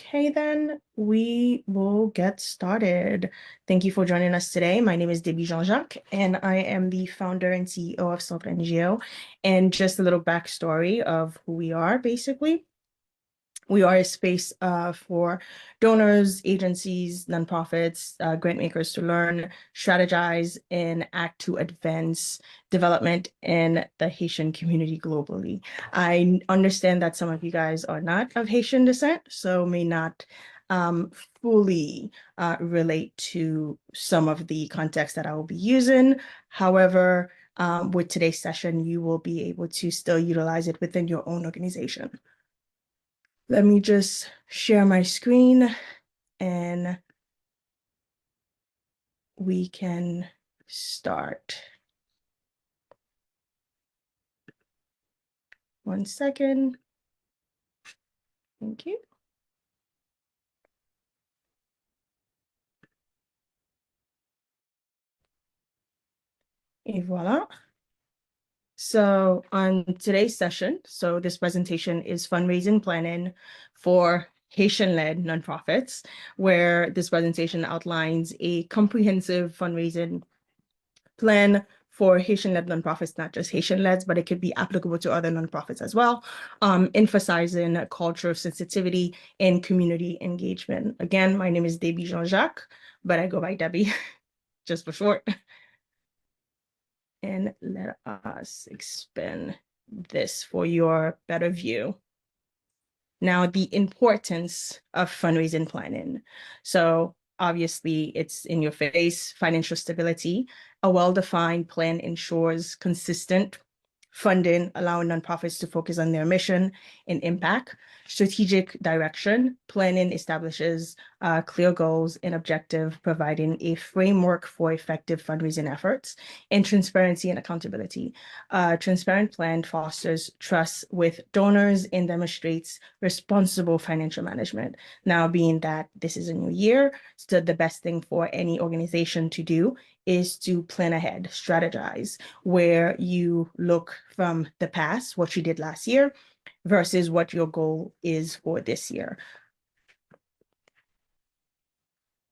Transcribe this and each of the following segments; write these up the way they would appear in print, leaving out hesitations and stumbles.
Okay, then we will get started. Thank you for joining us today. My name is Debbie Jean-Jacques, and I am the founder and CEO of Self NGO. And just a little backstory of who we are, basically. We are a space for donors, agencies, nonprofits, grant makers to learn, strategize, and act to advance development in the Haitian community globally. I understand that some of you guys are not of Haitian descent, so may not fully relate to some of the context that I will be using. However, with today's session, you will be able to still utilize it within your own organization. Let me just share my screen and we can start. 1 second. Thank you. Et voilà. So on today's session, this presentation is fundraising planning for Haitian-led nonprofits, where this presentation outlines a comprehensive fundraising plan for Haitian-led nonprofits, not just Haitian-led, but it could be applicable to other nonprofits as well, emphasizing culture sensitivity and community engagement. Again, my name is Debbie Jean-Jacques, but I go by Debbie just for short. And let us expand this for your better view. Now, the importance of fundraising planning. So obviously, it's in your face, financial stability. A well-defined plan ensures consistent funding, allowing nonprofits to focus on their mission and impact. Strategic direction, planning establishes clear goals and objectives, providing a framework for effective fundraising efforts, and transparency and accountability. Transparent plan fosters trust with donors and demonstrates responsible financial management. Now, being that this is a new year, so the best thing for any organization to do is to plan ahead, strategize, where you look from the past, what you did last year, versus what your goal is for this year.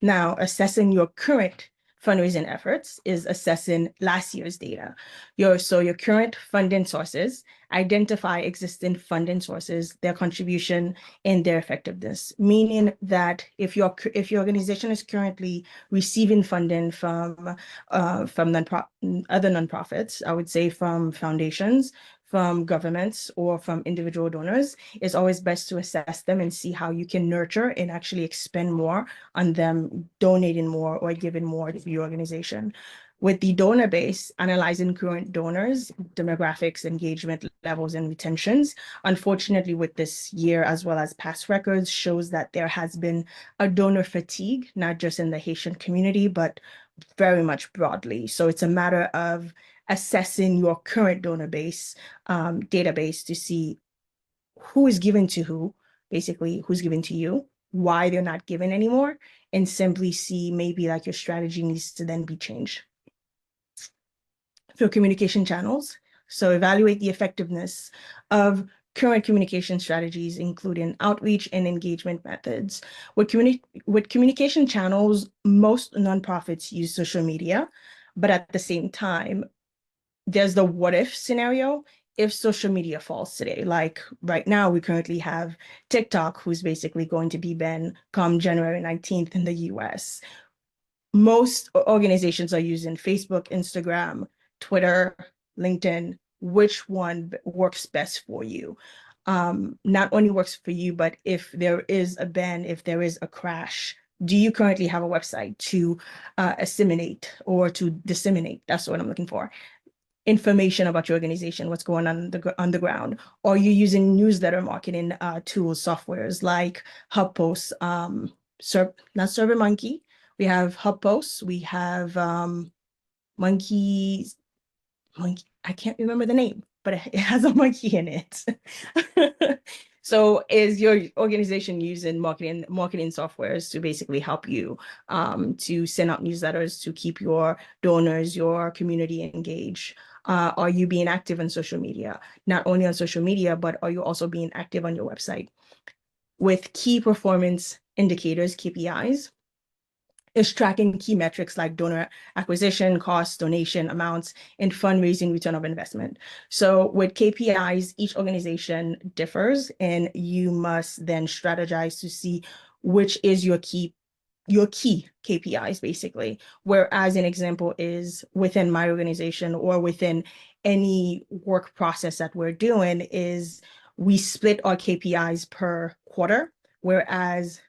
Now, assessing your current fundraising efforts is assessing last year's data. Your current funding sources, identify existing funding sources, their contribution, and their effectiveness, meaning that if your organization is currently receiving funding from other nonprofits, I would say from foundations, from governments, or from individual donors, it's always best to assess them and see how you can nurture and actually expend more on them donating more or giving more to your organization. With the donor base, analyzing current donors, demographics, engagement levels, and retentions. Unfortunately, with this year, as well as past records, shows that there has been a donor fatigue, not just in the Haitian community, but very much broadly. So it's a matter of assessing your current donor base database to see who is giving to who, basically who's giving to you, why they're not giving anymore, and simply see maybe like your strategy needs to then be changed. For communication channels, so evaluate the effectiveness of current communication strategies, including outreach and engagement methods. With communication channels, most nonprofits use social media, but at the same time, there's the what if scenario if social media falls today. Like right now, we currently have TikTok, who's basically going to be banned come January 19th in the US. Most organizations are using Facebook, Instagram, Twitter, LinkedIn. Which one works best for you? Not only works for you, but if there is a ban, if there is a crash, do you currently have a website to assimilate or to disseminate? That's what I'm looking for. Information about your organization, what's going on the ground. Or you're using newsletter marketing tools, softwares like HubPost, not SurveyMonkey. We have HubPost. We have Monkey. I can't remember the name, but it has a monkey in it. So is your organization using marketing softwares to basically help you to send out newsletters, to keep your donors, your community engaged? Are you being active on social media? Not only on social media, but are you also being active on your website? with key performance indicators, KPIs, is tracking key metrics like donor acquisition, costs, donation amounts, and fundraising return of investment. So with KPIs, each organization differs, and you must then strategize to see which is your key KPIs, basically. Whereas an example is within my organization or within any work process that we're doing is we split our KPIs per quarter, whereas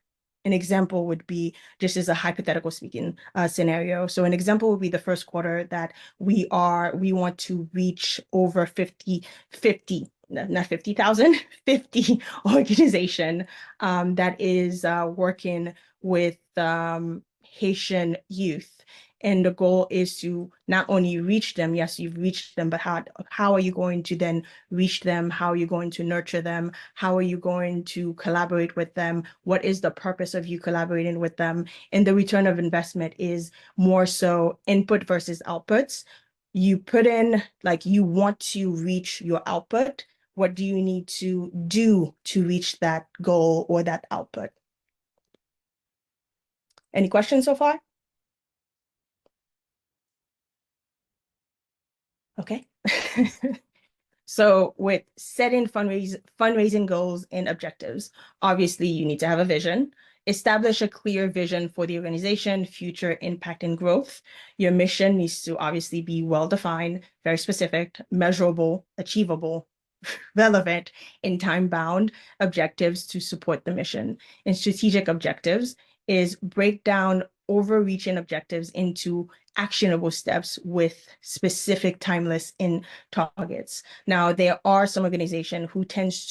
an example would be, just as a hypothetical speaking scenario. So an example would be the first quarter that we want to reach over 50, not 50,000, 50 organization that is working with Haitian youth. And the goal is to not only reach them, yes, you've reached them, but how are you going to then reach them? How are you going to nurture them? How are you going to collaborate with them? What is the purpose of you collaborating with them? And the return of investment is more so input versus outputs. You put in, like, you want to reach your output. What do you need to do to reach that goal or that output? Any questions so far? Okay. So with setting fundraising goals and objectives, obviously you need to have a vision, establish a clear vision for the organization, future impact and growth. Your mission needs to obviously be well-defined, very specific, measurable, achievable, relevant, and time-bound objectives to support the mission. And strategic objectives is break down overreaching objectives into actionable steps with specific timeless in targets. Now, there are some organizations who tends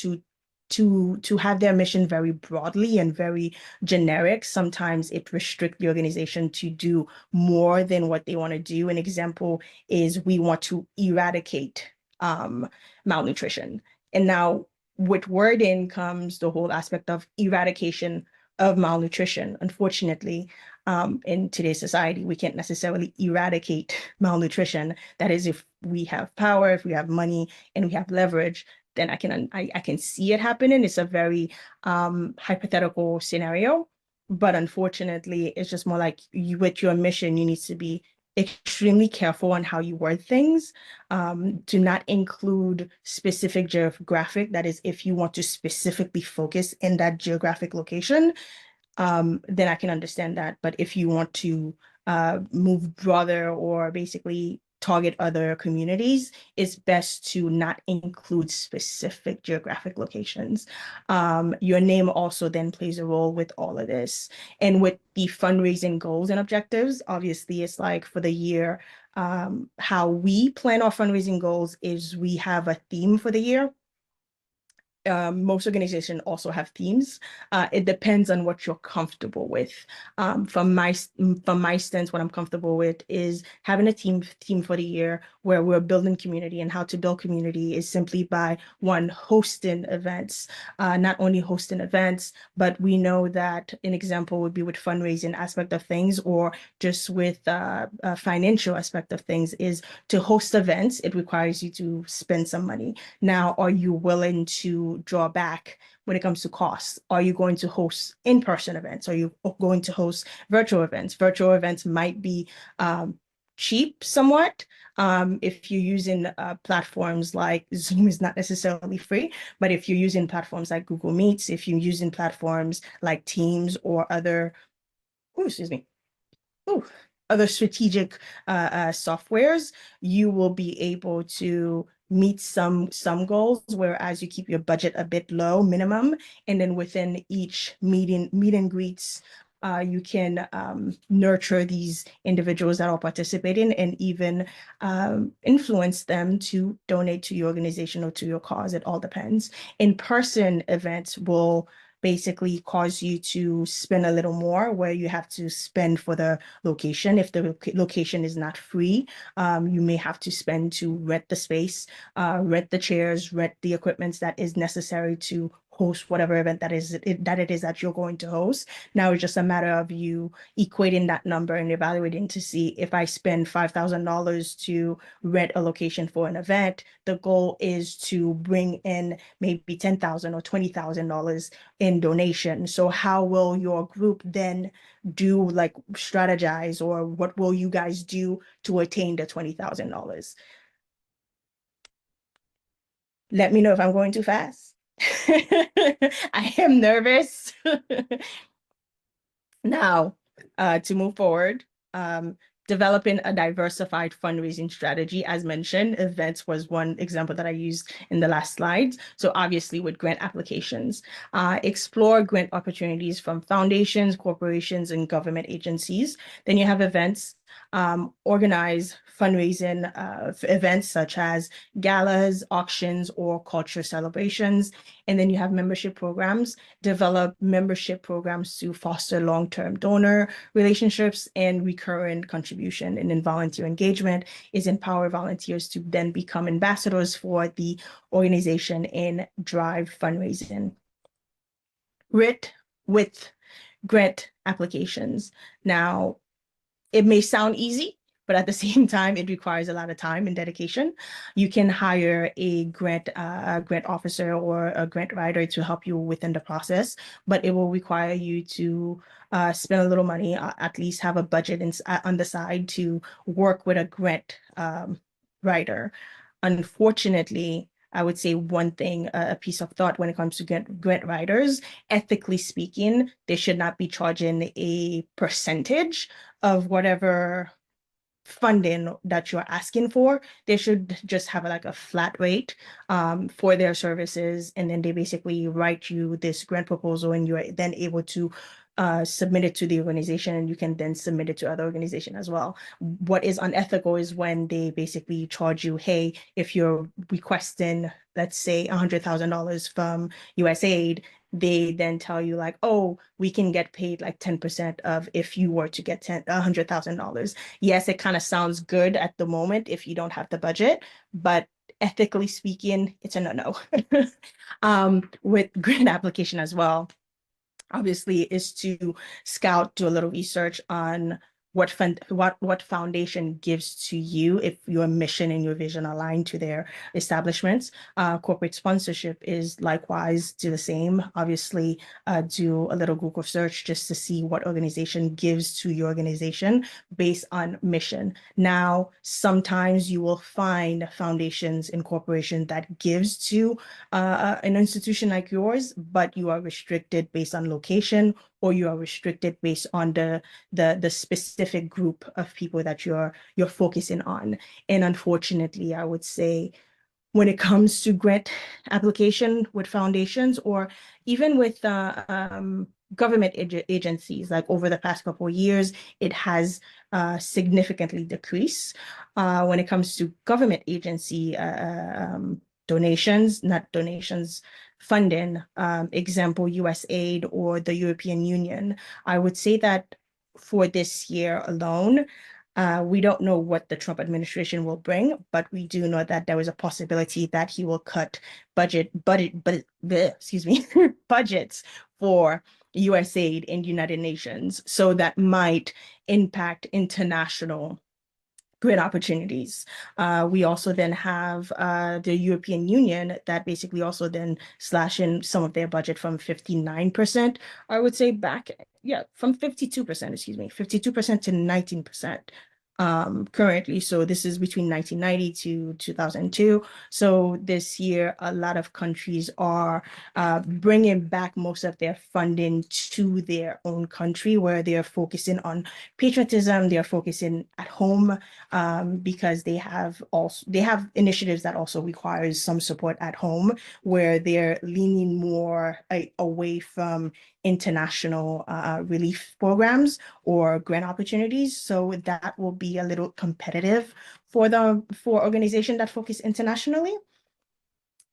to have their mission very broadly and very generic. Sometimes it restricts the organization to do more than what they want to do. An example is we want to eradicate malnutrition. And now with wording comes the whole aspect of eradication of malnutrition. Unfortunately, in today's society, we can't necessarily eradicate malnutrition. That is, if we have power, if we have money, and we have leverage, then I can see it happening. It's a very hypothetical scenario, but unfortunately, it's just more like with your mission, you need to be extremely careful on how you word things, to not include specific geographic. That is, if you want to specifically focus in that geographic location, then I can understand that. But if you want to move broader or basically target other communities, it's best to not include specific geographic locations. Your name also then plays a role with all of this. And with the fundraising goals and objectives, obviously it's like for the year, how we plan our fundraising goals is we have a theme for the year. Most organizations also have themes. It depends on what you're comfortable with. From my stance, what I'm comfortable with is having a theme for the year where we're building community. And how to build community is simply by one, hosting events. Not only hosting events, but we know that an example would be with fundraising aspect of things, or just with a financial aspect of things, is to host events. It requires you to spend some money. Now, are you willing to draw back when it comes to costs? Are you going to host in-person events? Are you going to host virtual events? Virtual events might be cheap somewhat. If you're using platforms like Zoom is not necessarily free, but if you're using platforms like Google Meets, if you're using platforms like Teams or other, other strategic softwares, you will be able to meet some goals, whereas you keep your budget a bit low, minimum, and then within each meet and greets, you can nurture these individuals that are participating and even influence them to donate to your organization or to your cause. It all depends. In-person events will basically cause you to spend a little more, where you have to spend for the location. If the location is not free, you may have to spend to rent the space, rent the chairs, rent the equipment that is necessary to host whatever event that it is that you're going to host. Now it's just a matter of you equating that number and evaluating to see if I spend $5,000 to rent a location for an event, the goal is to bring in maybe $10,000 or $20,000 in donation. So how will your group then do, like, strategize, or what will you guys do to attain the $20,000? Let me know if I'm going too fast. I am nervous. Now, to move forward, developing a diversified fundraising strategy. As mentioned, events was one example that I used in the last slides. So obviously with grant applications, explore grant opportunities from foundations, corporations, and government agencies. Then you have events, organize fundraising events such as galas, auctions, or culture celebrations. And then you have membership programs, develop membership programs to foster long-term donor relationships and recurrent contribution. And then volunteer engagement is empower volunteers to then become ambassadors for the organization and drive fundraising. With grant applications. Now, it may sound easy, but at the same time, it requires a lot of time and dedication. You can hire a grant officer or a grant writer to help you within the process, but it will require you to spend a little money, at least have a budget on the side to work with a grant writer. Unfortunately, I would say one thing, a piece of thought when it comes to grant writers, ethically speaking, they should not be charging a percentage of whatever funding that you're asking for. They should just have like a flat rate for their services. And then they basically write you this grant proposal and you're then able to submit it to the organization, and you can then submit it to other organizations as well. What is unethical is when they basically charge you, hey, if you're requesting, let's say $100,000 from USAID, they then tell you like, oh, we can get paid like 10% of if you were to get $100,000. Yes, it kind of sounds good at the moment if you don't have the budget, but ethically speaking, it's a no-no. With grant application as well, obviously, is to scout, do a little research on what foundation gives to you if your mission and your vision align to their establishments. Corporate sponsorship is likewise do the same. Obviously, do a little Google search just to see what organization gives to your organization based on mission. Now, sometimes you will find foundations and corporations that gives to an institution like yours, but you are restricted based on location, or you are restricted based on the specific group of people that you're focusing on. And unfortunately, I would say when it comes to grant application with foundations or even with government agencies, like over the past couple of years, it has significantly decreased. When it comes to government agency donations, not donations, funding, example, USAID or the European Union, I would say that for this year alone, we don't know what the Trump administration will bring, but we do know that there is a possibility that he will cut excuse me, budgets for USAID and United Nations. So that might impact international great opportunities. We also then have the European Union that basically also then slash in some of their budget from 59%, I would say back, yeah, from 52%, excuse me, 52% to 19%. Currently. So this is between 1990 to 2002. So this year, a lot of countries are bringing back most of their funding to their own country, where they're focusing on patriotism. They're focusing at home because they have initiatives that also requires some support at home, where they're leaning more away from international relief programs or grant opportunities. So that will be a little competitive for organizations that focus internationally.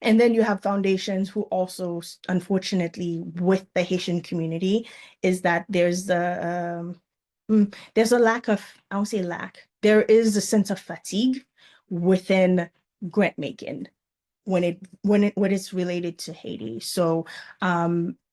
And then you have foundations who also, unfortunately, with the Haitian community, is that there's a lack of, I won't say lack, there is a sense of fatigue within grant making. when it's related to Haiti. So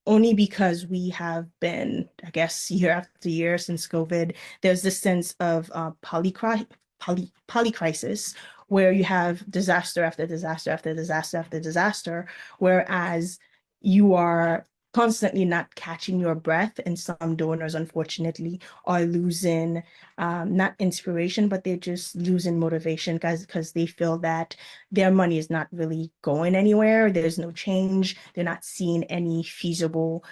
only because we have been, I guess, year after year since COVID, there's this sense of polycrisis where you have disaster after disaster after disaster after disaster, whereas you are constantly not catching your breath, and some donors, unfortunately, are losing not inspiration, but they're just losing motivation because they feel that their money is not really going anywhere. There's no change. They're not seeing any feasible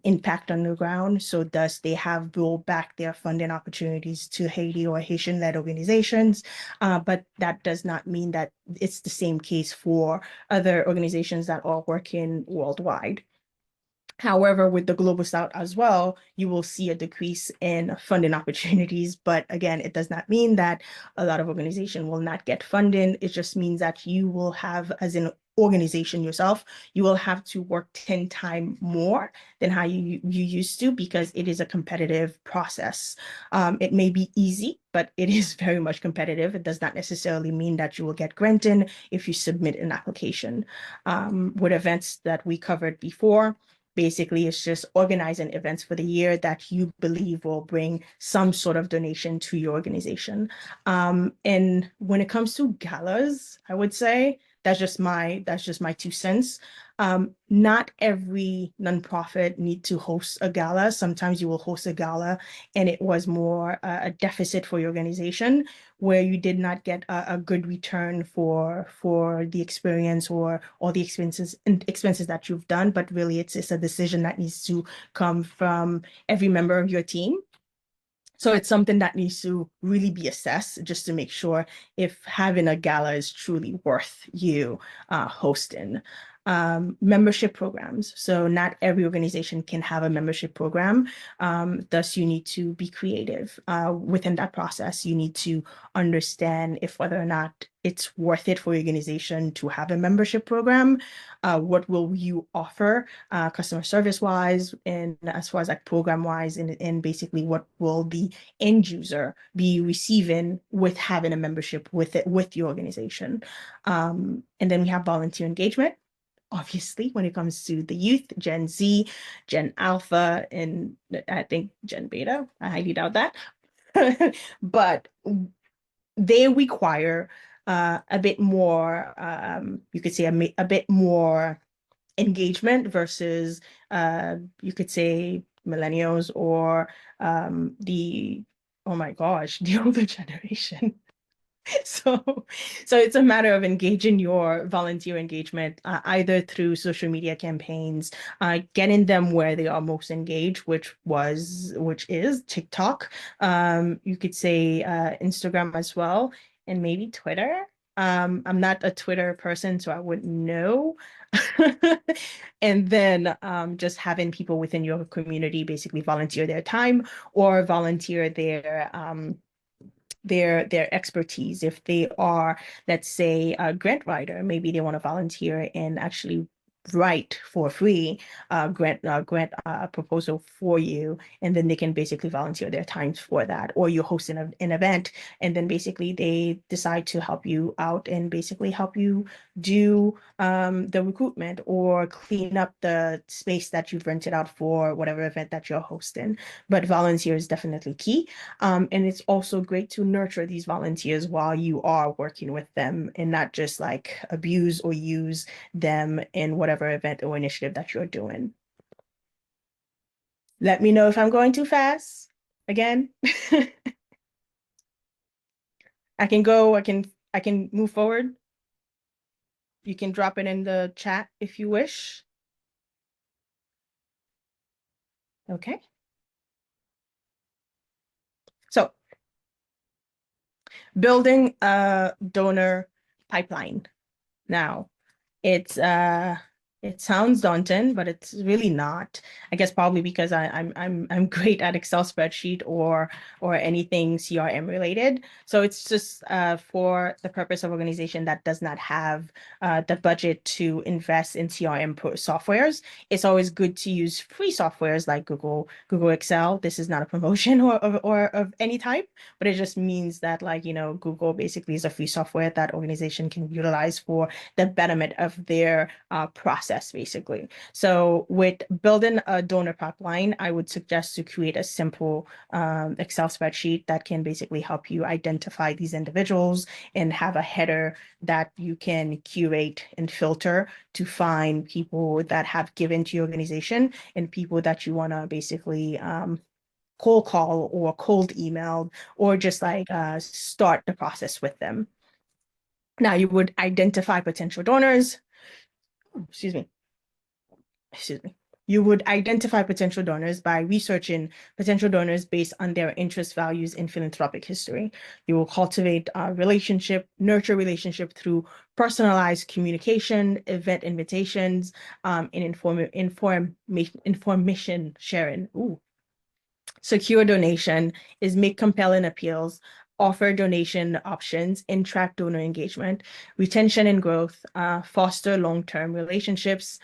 impact on the ground. So thus they have rolled back their funding opportunities to Haiti or Haitian-led organizations. But that does not mean that it's the same case for other organizations that are working worldwide. However, with the Global South as well, you will see a decrease in funding opportunities. But again, it does not mean that a lot of organizations will not get funding. It just means that you will have, as an organization yourself, you will have to work 10 times more than how you used to, because it is a competitive process. It may be easy, but it is very much competitive. It does not necessarily mean that you will get granted if you submit an application. With events that we covered before, basically, it's just organizing events for the year that you believe will bring some sort of donation to your organization. And when it comes to galas, I would say that's just my 2 cents. Not every nonprofit need to host a gala. Sometimes you will host a gala and it was more a deficit for your organization, where you did not get a good return for the experience or all the expenses that you've done, but really it's a decision that needs to come from every member of your team. So it's something that needs to really be assessed just to make sure if having a gala is truly worth you hosting. Membership programs. So not every organization can have a membership program. Thus, you need to be creative within that process. You need to understand if whether or not it's worth it for your organization to have a membership program. What will you offer customer service wise, and as far as like program wise, and basically what will the end user be receiving with having a membership with your organization. And then we have volunteer engagement. Obviously, when it comes to the youth, Gen Z, Gen Alpha, and I think Gen Beta, I highly doubt that. But they require a bit more, you could say a bit more engagement versus, you could say, millennials or oh my gosh, the older generation. So, so it's a matter of engaging your volunteer engagement, either through social media campaigns, getting them where they are most engaged, which is TikTok. You could say Instagram as well, and maybe Twitter. I'm not a Twitter person, so I wouldn't know. And then just having people within your community basically volunteer their time or volunteer their expertise. If they are, let's say, a grant writer, maybe they want to volunteer and actually write for free grant proposal for you, and then they can basically volunteer their times for that. Or you're hosting an event, and then basically they decide to help you out and basically help you do the recruitment or clean up the space that you've rented out for whatever event that you're hosting. But volunteer is definitely key. And it's also great to nurture these volunteers while you are working with them, and not just like abuse or use them in whatever event or initiative that you're doing. Let me know if I'm going too fast. Again, I can move forward. You can drop it in the chat if you wish. Okay. So building a donor pipeline. Now, it's It sounds daunting, but it's really not. I guess probably because I'm great at Excel spreadsheet or anything CRM related. So it's just for the purpose of organization that does not have the budget to invest in CRM softwares. It's always good to use free softwares like Google Excel. This is not a promotion or of any type, but it just means that, like, Google basically is a free software that organization can utilize for the betterment of their process, basically. So with building a donor pipeline, I would suggest to create a simple Excel spreadsheet that can basically help you identify these individuals and have a header that you can curate and filter to find people that have given to your organization and people that you want to basically cold call or cold email or just like start the process with them. Now you would identify potential donors. Excuse me. Excuse me. You would identify potential donors by researching potential donors based on their interests, values, and philanthropic history. You will cultivate a relationship, nurture relationship through personalized communication, event invitations, and information sharing. Ooh. Secure donation is make compelling appeals, offer donation options, and track donor engagement, retention and growth, foster long-term relationships,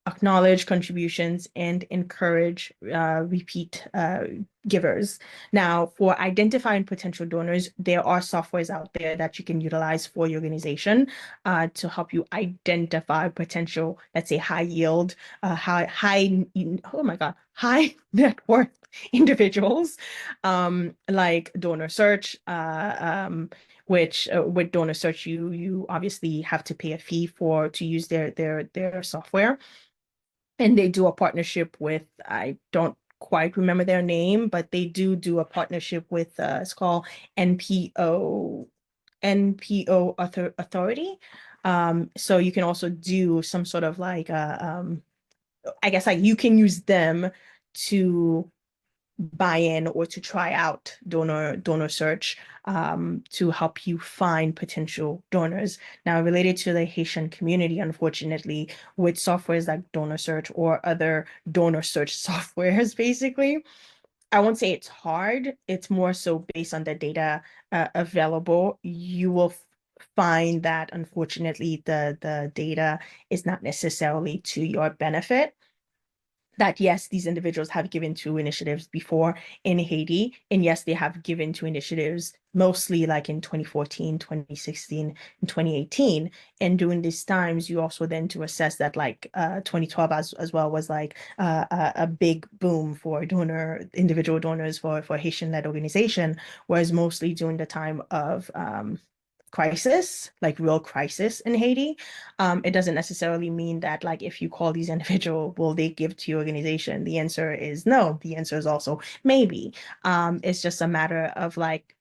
acknowledge contributions, and encourage repeat givers. Now, for identifying potential donors, there are softwares out there that you can utilize for your organization to help you identify potential, let's say, high yield, oh my God, high net worth individuals, like Donor Search, which with Donor Search, you obviously have to pay a fee to use their software. And they do a partnership with, I don't quite remember their name, but they do a partnership with, it's called NPO Authority. So you can also do some sort of like, I guess like you can use them to buy in or to try out donor search to help you find potential donors. Now, related to the Haitian community, unfortunately, with softwares like donor search or other donor search softwares, basically, I won't say it's hard. It's more so based on the data available. You will find that unfortunately the data is not necessarily to your benefit. That yes, these individuals have given to initiatives before in Haiti, and yes, they have given to initiatives mostly like in 2014, 2016, and 2018. And during these times, you also then to assess that like 2012 as well was like a big boom for individual donors for Haitian-led organization, whereas mostly during the time of crisis, like real crisis in Haiti. It doesn't necessarily mean that like if you call these individual, will they give to your organization? The answer is no. The answer is also maybe. It's just a matter of like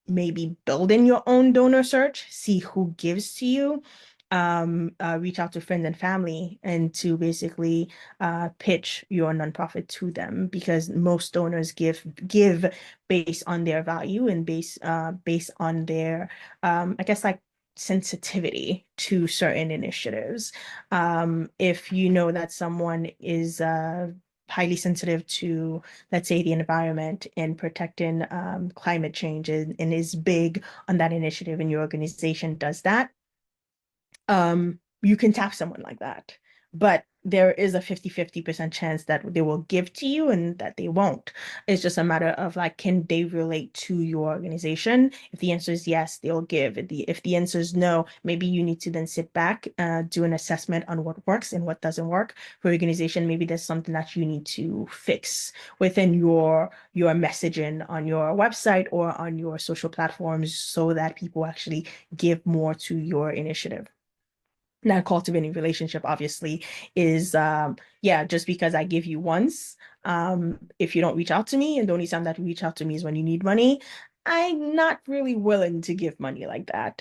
maybe building your own donor search, see who gives to you, reach out to friends and family, and to basically pitch your nonprofit to them because most donors give based on their value and based on their I guess like sensitivity to certain initiatives. If you know that someone is highly sensitive to, let's say, the environment and protecting climate change and is big on that initiative and your organization does that, you can tap someone like that. But there is a 50-50% chance that they will give to you and that they won't. It's just a matter of like, can they relate to your organization? If the answer is yes, they'll give. If the answer is no, maybe you need to then sit back, do an assessment on what works and what doesn't work for your organization. Maybe there's something that you need to fix within your messaging on your website or on your social platforms so that people actually give more to your initiative. Now, cultivating relationship obviously is yeah, just because I give you once, if you don't reach out to me, and the only time that you reach out to me is when you need money, I'm not really willing to give money like that.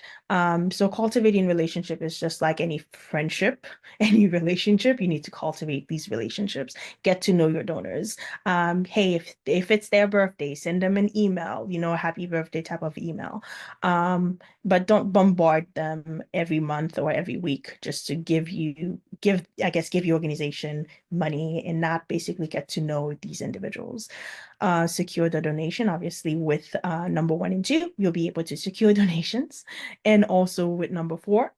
So cultivating relationship is just like any friendship, any relationship. You need to cultivate these relationships, get to know your donors. Hey, if it's their birthday, send them an email, a happy birthday type of email. But don't bombard them every month or every week just to give your organization money and not basically get to know these individuals. Secure the donation, obviously, with number 1 and 2, you'll be able to secure donations. And also with number 4,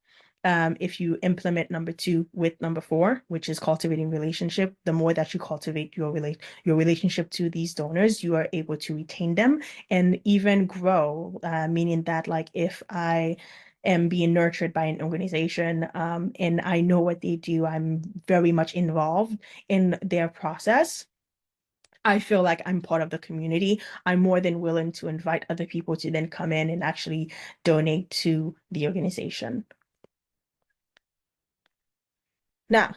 if you implement number 2 with number 4, which is cultivating relationship, the more that you cultivate your relationship to these donors, you are able to retain them and even grow, meaning that like if I am being nurtured by an organization, and I know what they do, I'm very much involved in their process. I feel like I'm part of the community. I'm more than willing to invite other people to then come in and actually donate to the organization. Now,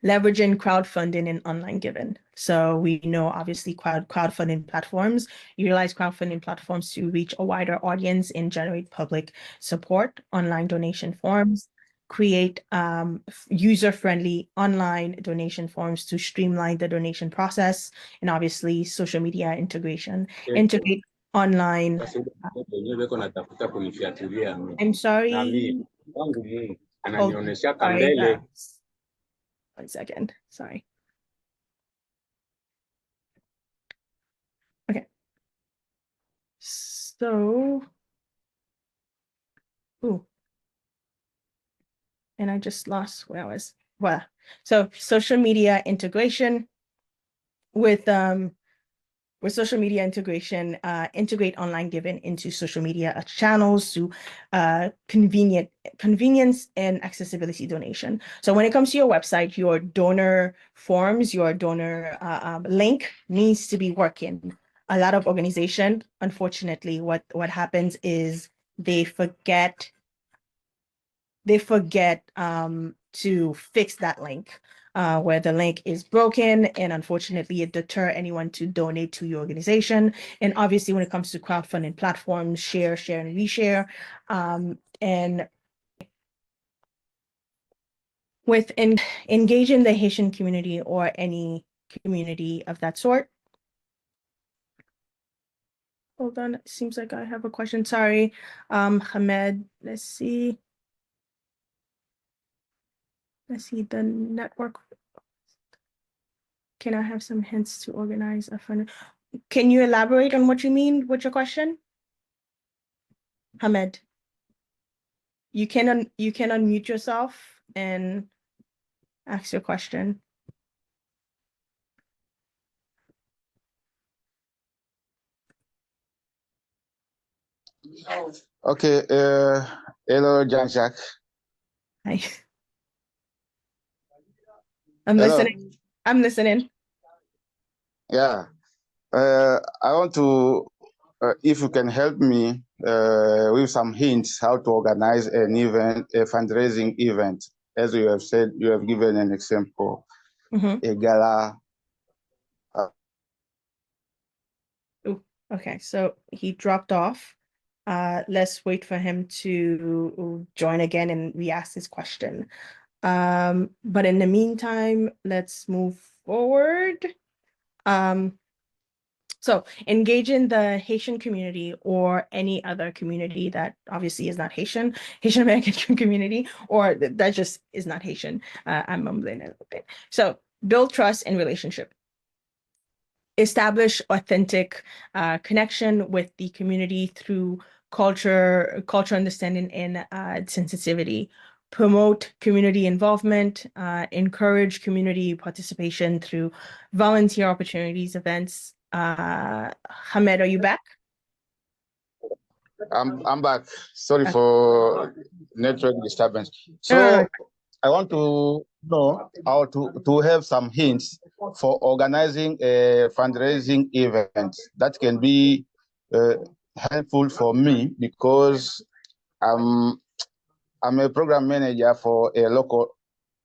leveraging crowdfunding and online giving. So we know obviously crowdfunding platforms utilize crowdfunding platforms to reach a wider audience and generate public support. Online donation forms create user-friendly online donation forms to streamline the donation process, and obviously social media integration. Integrate online. I'm sorry. Oh, sorry. 1 second. Sorry. Okay. So, and I just lost where I was. Well, so social media integration with social media integration, integrate online giving into social media channels to convenience and accessibility donation. So when it comes to your website, your donor forms, your donor link needs to be working. A lot of organizations, unfortunately, what happens is they forget to fix that link, where the link is broken, and unfortunately it deter anyone to donate to your organization. And obviously when it comes to crowdfunding platforms, share and reshare, and with engaging the Haitian community or any community of that sort. Hold on, it seems like I have a question. Sorry, Hamed, let's see the network. Can I have some hints to organize a fund? Can you elaborate on what you mean with your question? Hamed, you can unmute yourself and ask your question. Okay, hello, Jean-Jacques. Hi. I'm listening. Yeah, I want to, if you can help me with some hints how to organize an event, a fundraising event. As you have said, you have given an example, a gala. Okay, so he dropped off. Let's wait for him to join again and re-ask his question. But in the meantime, let's move forward. So engaging the Haitian community or any other community that obviously is not Haitian American community, or that just is not Haitian. I'm mumbling a little bit. So build trust and relationship. Establish authentic connection with the community through culture understanding and sensitivity. Promote community involvement, encourage community participation through volunteer opportunities, events. Hamed, are you back? I'm back. Sorry for network disturbance. So I want to know how to have some hints for organizing a fundraising event that can be helpful for me, because I'm a program manager for a local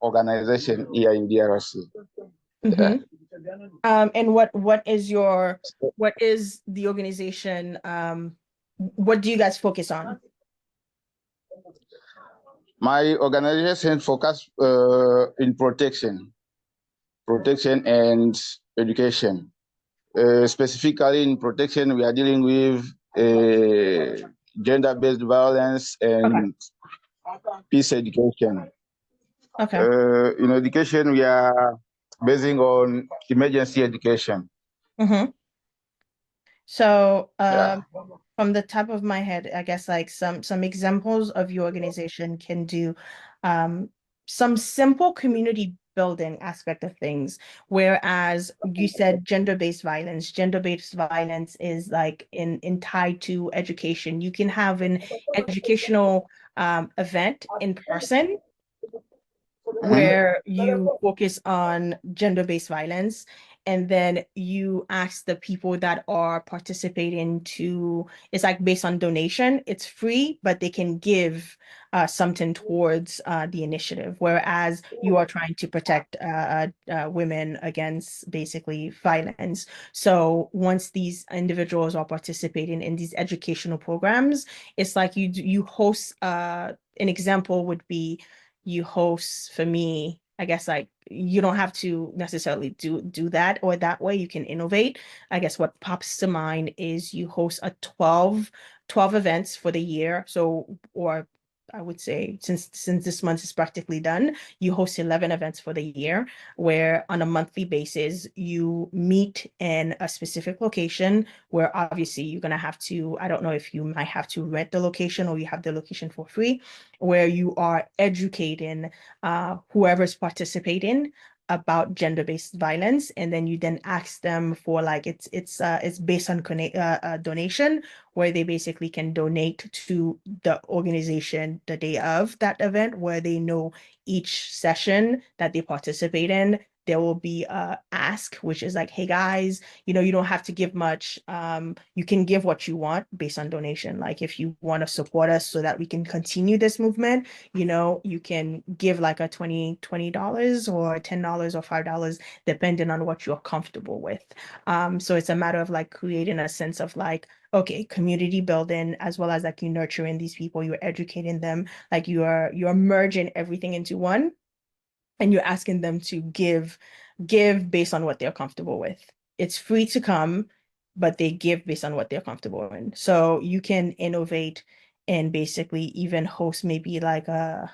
organization here in DRC. Mm-hmm. And what is the organization? What do you guys focus on? My organization focus in protection and education. Specifically in protection, we are dealing with gender-based violence and peace education. Okay. In education, we are basing on emergency education. Mm-hmm. So, Yeah. from the top of my head, I guess like some examples of your organization can do some simple community building aspect of things. Whereas you said gender-based violence. Gender-based violence is like in tied to education. You can have an educational event in person where you focus on gender-based violence, and then you ask the people that are participating to, it's like based on donation. It's free, but they can give something towards the initiative, whereas you are trying to protect women against basically violence. So once these individuals are participating in these educational programs, it's like you host an example would be you host, for me, I guess like you don't have to necessarily do that or that way. You can innovate. I guess what pops to mind is you host a 12 events for the year. So, or I would say since this month is practically done, you host 11 events for the year, where on a monthly basis you meet in a specific location where obviously you're gonna have to, I don't know if you might have to rent the location or you have the location for free, where you are educating whoever's participating about gender-based violence, and then you then ask them for like it's based on donation, where they basically can donate to the organization the day of that event, where they know each session that they participate in there will be a ask, which is like, hey guys, you don't have to give much. You can give what you want based on donation. Like if you want to support us so that we can continue this movement, you can give like a $20 or $10 or $5, depending on what you're comfortable with. So it's a matter of like creating a sense of like, okay, community building, as well as like you nurturing these people, you're educating them, like you're merging everything into one, and you're asking them to give based on what they're comfortable with. It's free to come, but they give based on what they're comfortable in. So you can innovate and basically even host maybe like a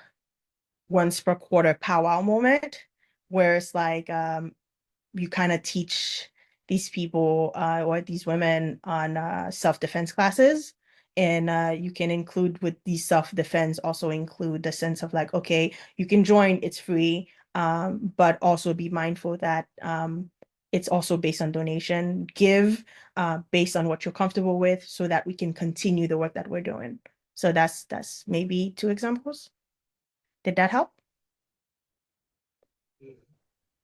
once per quarter powwow moment, where it's like you kind of teach these people or these women on self-defense classes. And you can include with these self-defense also include the sense of like, okay, you can join, it's free, but also be mindful that it's also based on donation. Give based on what you're comfortable with so that we can continue the work that we're doing. So that's maybe 2 examples. Did that help?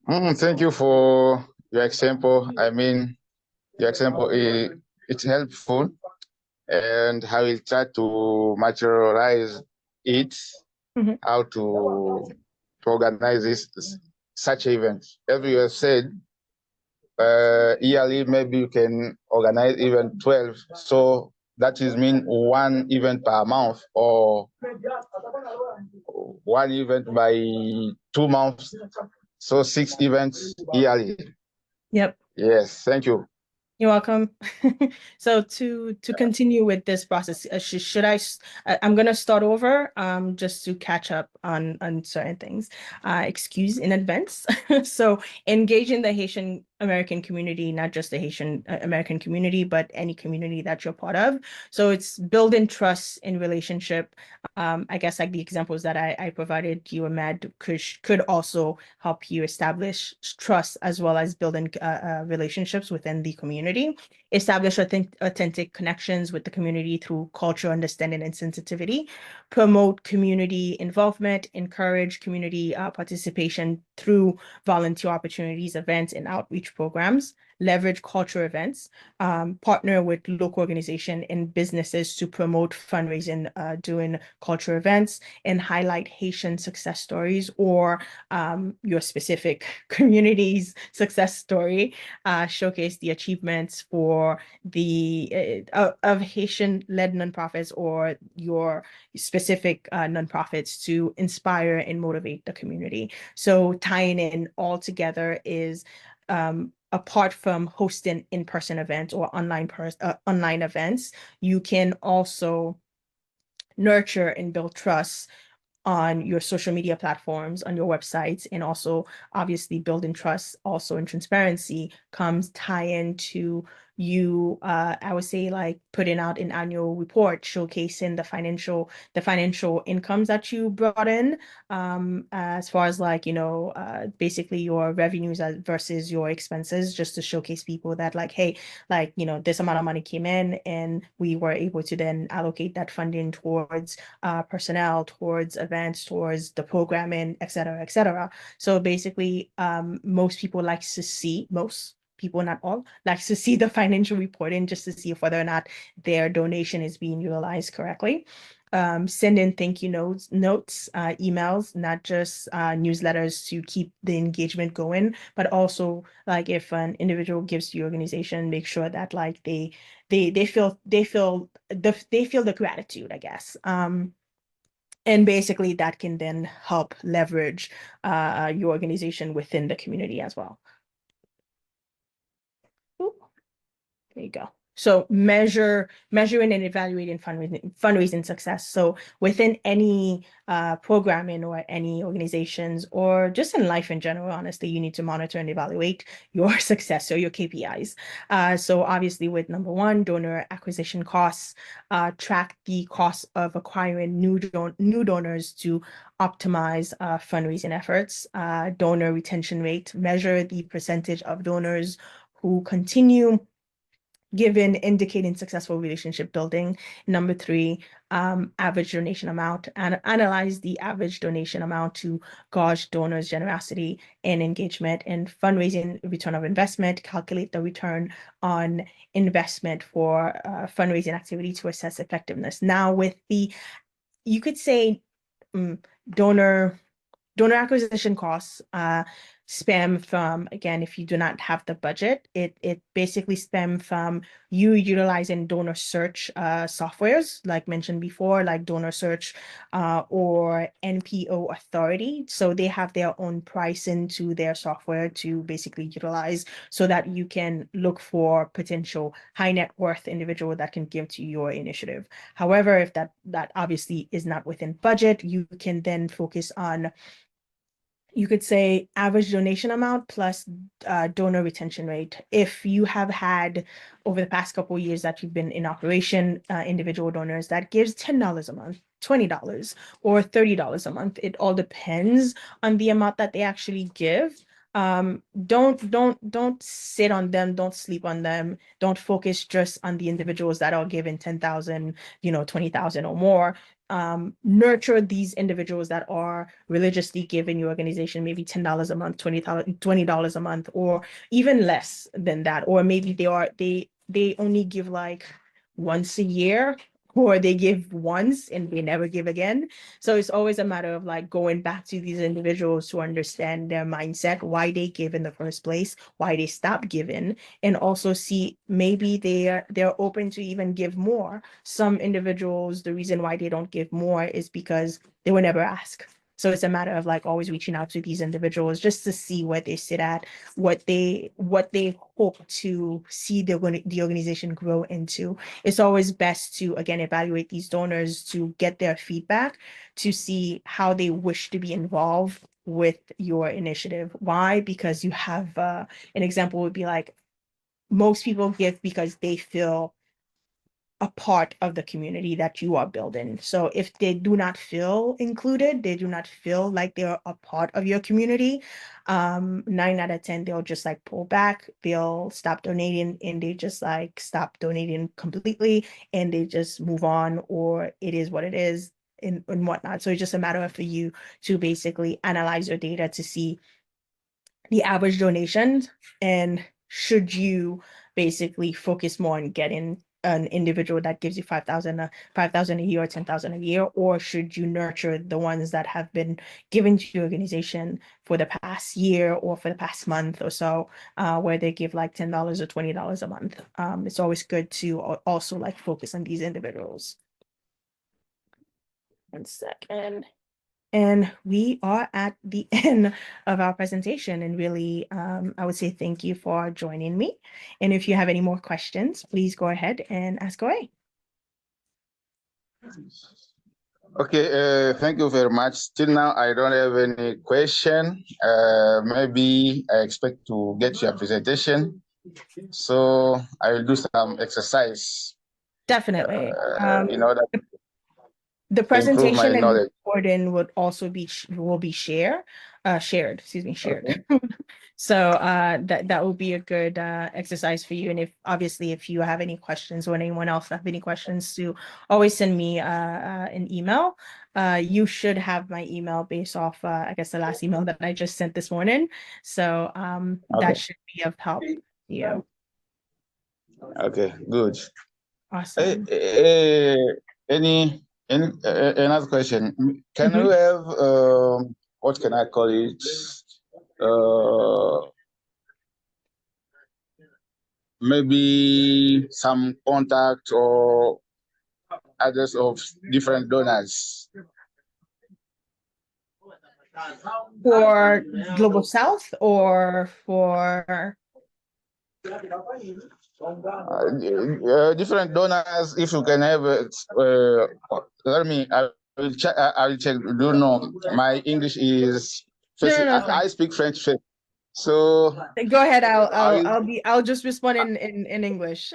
Thank you for your example. I mean, your example is it's helpful, and I will try to materialize it, how to organize such events. As you have said, yearly maybe you can organize even 12. So that is mean one event per month or one event by 2 months. So 6 events yearly. Yep. Yes, thank you. You're welcome. So to continue with this process, should I'm gonna start over just to catch up on certain things. Excuse in advance. So engaging the Haitian American community, not just the Haitian American community, but any community that you're part of. So it's building trust in relationship. I guess like the examples that I provided you, Ahmed, could also help you establish trust as well as building relationships within the community. Establish authentic connections with the community through cultural understanding and sensitivity. Promote community involvement. Encourage community participation through volunteer opportunities, events, and outreach programs. Leverage culture events, partner with local organizations and businesses to promote fundraising during culture events, and highlight Haitian success stories or your specific community's success story. Showcase the achievements for the of Haitian-led nonprofits or your specific nonprofits to inspire and motivate the community. So tying in all together is apart from hosting in-person events or online events, you can also nurture and build trust on your social media platforms, on your websites, and also obviously building trust also in transparency comes tie into you, I would say like putting out an annual report showcasing the financial incomes that you brought in, as far as like, basically your revenues versus your expenses, just to showcase people that like, hey, like, this amount of money came in and we were able to then allocate that funding towards personnel, towards events, towards the programming, et cetera, et cetera. So basically, most people like to see, most people, not all, like to see the financial reporting just to see if whether or not their donation is being utilized correctly. Send in thank you notes, emails, not just newsletters to keep the engagement going, but also like if an individual gives to your organization, make sure that like they feel the gratitude, I guess. And basically that can then help leverage your organization within the community as well. Ooh, there you go. So measuring and evaluating fundraising success. So within any programming or any organizations or just in life in general, honestly, you need to monitor and evaluate your success or your KPIs. So obviously with number one, donor acquisition costs, track the cost of acquiring new donors to optimize fundraising efforts, donor retention rate, measure the percentage of donors who continue given indicating successful relationship building. Number three, average donation amount, and analyze the average donation amount to gauge donors' generosity and engagement. And fundraising return of investment, calculate the return on investment for fundraising activity to assess effectiveness. Now with you could say donor acquisition costs stem from, again, if you do not have the budget, it basically stem from you utilizing donor search softwares, like mentioned before, like donor search or NPO authority. So they have their own pricing to their software to basically utilize so that you can look for potential high net worth individual that can give to your initiative. However, if that obviously is not within budget, you can then focus on, you could say, average donation amount plus donor retention rate. If you have had over the past couple of years that you've been in operation, individual donors, that gives $10 a month, $20 or $30 a month. It all depends on the amount that they actually give. Don't sit on them, don't sleep on them, don't focus just on the individuals that are given 10,000, 20,000 or more. Nurture these individuals that are religiously giving your organization maybe $10 a month, $20 a month, or even less than that. Or maybe they only give like once a year, or they give once and they never give again. So it's always a matter of like going back to these individuals to understand their mindset, why they give in the first place, why they stop giving, and also see maybe they're open to even give more. Some individuals, the reason why they don't give more is because they were never asked. So it's a matter of like always reaching out to these individuals just to see where they sit at, what they hope to see the organization grow into. It's always best to, again, evaluate these donors to get their feedback to see how they wish to be involved with your initiative. Why? Because you have an example would be like, most people give because they feel a part of the community that you are building. So if they do not feel included, they do not feel like they're a part of your community, 9 out of 10, they'll just like pull back, they'll stop donating, and they just like stop donating completely and they just move on, or it is what it is and whatnot. So it's just a matter of for you to basically analyze your data to see the average donations, and should you basically focus more on getting an individual that gives you 5,000 a year or 10,000 a year, or should you nurture the ones that have been given to your organization for the past year or for the past month or so, where they give like $10 or $20 a month. It's always good to also like focus on these individuals. 1 second. And we are at the end of our presentation, and really, I would say thank you for joining me. And if you have any more questions, please go ahead and ask away. Okay, thank you very much. Till now, I don't have any question. Maybe I expect to get your presentation. So I will do some exercise. Definitely. In order the to improve my presentation that you knowledge. recorded would also be shared. Okay. So that will be a good exercise for you. And if obviously if you have any questions or anyone else have any questions, to always send me an email. You should have my email based off I guess the last email that I just sent this morning. So that should be of help to you. Okay, good. Awesome. Any another question? Can you have what can I call it? Maybe some contact or address of different donors. For Global South or for different donors, if you can have let me I will check. I will check. Do know my English is I speak French, so go ahead. I'll just respond in English.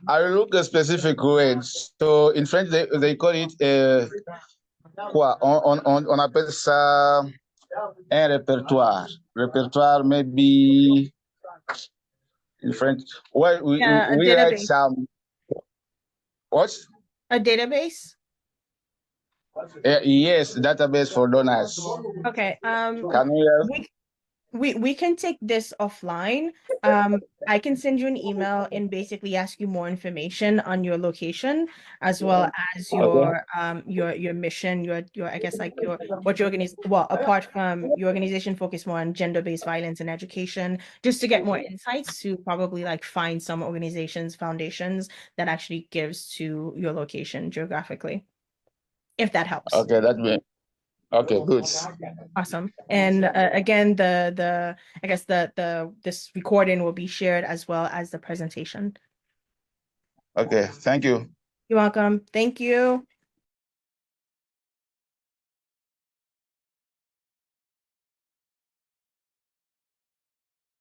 I will look a specific word. So in French they call it quoi? On appelle ça un répertoire. Répertoire maybe in French. Well, we write some. What? A database? Yes, database for donors. Okay. Can we can take this offline. I can send you an email and basically ask you more information on your location, as well as your mission, your I guess like what your apart from your organization focus more on gender-based violence and education, just to get more insights to probably like find some organizations, foundations that actually gives to your location geographically, if that helps. Okay, that means okay, good. Awesome. And again, I guess this recording will be shared as well as the presentation. Okay, thank you. You're welcome. Thank you.